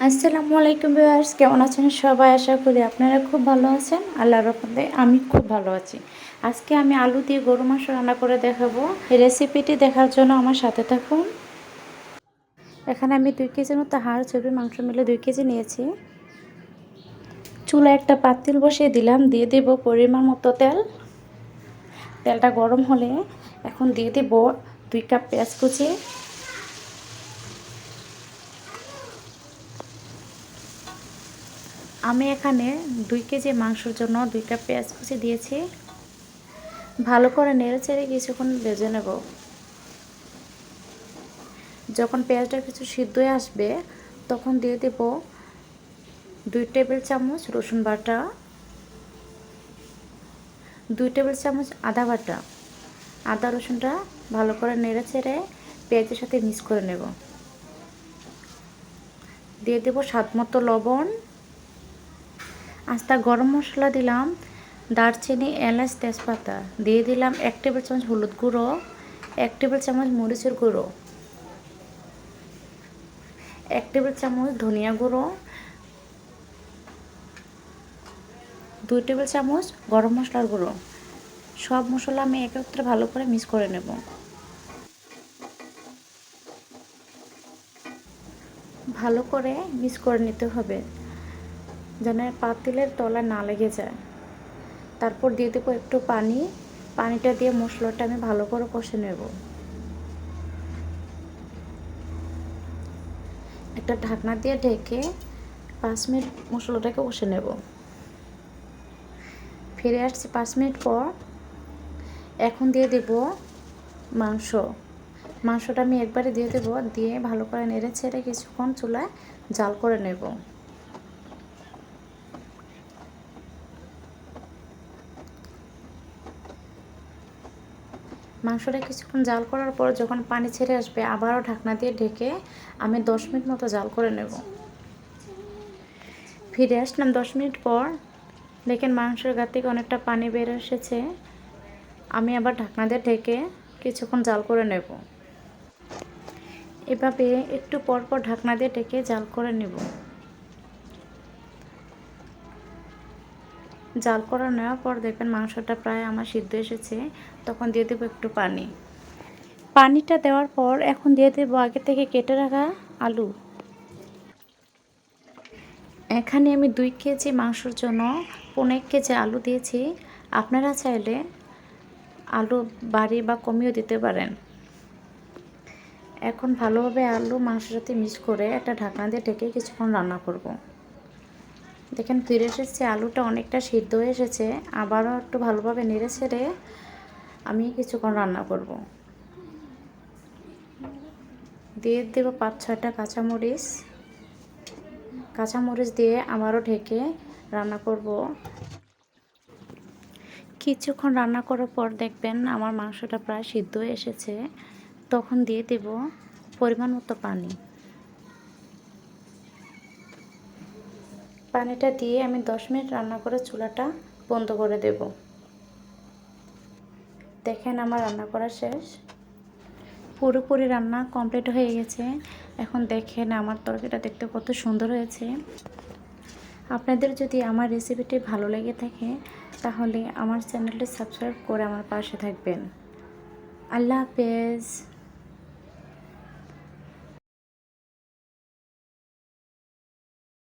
আসসালামু আলাইকুম ভিউয়ার্স, কেমন আছেন সবাই? আশা করি আপনারা খুব ভালো আছেন। আল্লাহর রহমতে আমি খুব ভালো আছি। আজকে আমি আলু দিয়ে গরু মাংস রান্না করে দেখাবো। এই রেসিপিটি দেখার জন্য আমার সাথে থাকুন। এখানে আমি 2 কেজির মতো হাড় চর্বি মাংস মিলে 2 কেজি নিয়েছি। চুলায় একটা পাতিল বসিয়ে দিলাম, দিয়ে দেব পরিমাণ মতো তেল। তেলটা গরম হলে এখন দিয়ে দেব 2 কাপ পেঁয়াজ কুচি, আমি এখানে 2 কেজি মাংসের জন্য 2 কাপ পেঁয়াজ কুচি দিয়েছি। ভালো করে নেড়েচেড়ে কিছুক্ষণ ভেজে নেব। যখন পেঁয়াজটা কিছু সিদ্ধ হয়ে আসবে তখন দিয়ে দেব 2 টেবিল চামচ রসুন বাটা, 2 টেবিল চামচ আদা বাটা। আদা রসুনটা ভালো করে নেড়েচেড়ে পেঁয়াজের সাথে মিক্স করে নেব। দিয়ে দেব স্বাদমতো লবণ। আস্তা গরম মশলা দিলাম, দারচিনি, এলাচ, তেজপাতা। দিয়ে দিলাম 1 টেবিল চামচ হলুদ গুঁড়ো, 1 টেবিল চামচ মরিচের গুঁড়ো, 1 টেবিল চামচ ধনিয়া গুঁড়ো, 2 টেবিল চামচ গরম মশলার গুঁড়ো। সব মশলা আমি একত্রে ভালো করে মিক্স করে নেব। ভালো করে মিক্স করে নিতে হবে যেন পাতিলের তলায় না লেগে যায়। তারপর দিয়ে দেবো একটু পানি। পানিটা দিয়ে মশলাটা আমি ভালো করে কষে নেব। একটা ঢাকনা দিয়ে ঢেকে 5 মিনিট মশলাটাকে কষে নেব। ফিরে আসছি 5 মিনিট পর। এখন দিয়ে দেব মাংসটা আমি একবারে দিয়ে দেব, দিয়ে ভালো করে নেড়ে ছেড়ে কিছুক্ষণ চুলায় জাল করে নেব। মাংসটা কিছুক্ষণ জাল করার পর যখন পানি ছেড়ে আসবে আবারও ঢাকনা দিয়ে ঢেকে আমি 10 মিনিট মতো জাল করে নেব। ফিরে আসলাম 10 মিনিট পর। দেখেন মাংসের গা থেকে অনেকটা পানি বের এসেছে। আমি আবার ঢাকনা দিয়ে ঢেকে কিছুক্ষণ জাল করে নেব। এভাবে একটু পর পর ঢাকনা দিয়ে ঢেকে জাল করে নেব। জাল করে নেওয়ার পর দেখবেন মাংসটা প্রায় আমার সিদ্ধ এসেছে। তখন দিয়ে দেবো একটু পানি। পানিটা দেওয়ার পর এখন দিয়ে দেবো আগে থেকে কেটে রাখা আলু। এখানে আমি 2 কেজি মাংসের জন্য 1.5 কেজি আলু দিয়েছি। আপনারা চাইলে আলু বাড়িয়ে বা কমিয়েও দিতে পারেন। এখন ভালোভাবে আলু মাংসের সাথে মিক্স করে একটা ঢাকনা দিয়ে ঢেকে কিছুক্ষণ রান্না করব। দেখেন ফিরে এসেছে, আলুটা অনেকটা সিদ্ধ হয়ে এসেছে। আবারও একটু ভালোভাবে নেড়ে ছেড়ে আমি কিছুক্ষণ রান্না করব। দিয়ে দেবো 5-6টা কাঁচামরিচ দিয়ে আবারও ঢেকে রান্না করব। কিছুক্ষণ রান্না করার পর দেখবেন আমার মাংসটা প্রায় সিদ্ধ হয়ে এসেছে। তখন দিয়ে দেব পরিমাণ মতো পানি। পানিটা দিয়ে আমি 10 মিনিট রান্না করে চুলাটা বন্ধ করে দেব। দেখেন আমার রান্না করা শেষ, পুরোপুরি রান্না কমপ্লিট হয়ে গেছে। এখন দেখেন আমার তরকারিটা দেখতে কত সুন্দর হয়েছে। আপনাদের যদি আমার রেসিপিটি ভালো লেগে থাকে তাহলে আমার চ্যানেলটি সাবস্ক্রাইব করে আমার পাশে থাকবেন। আল্লাহ হাফেজ।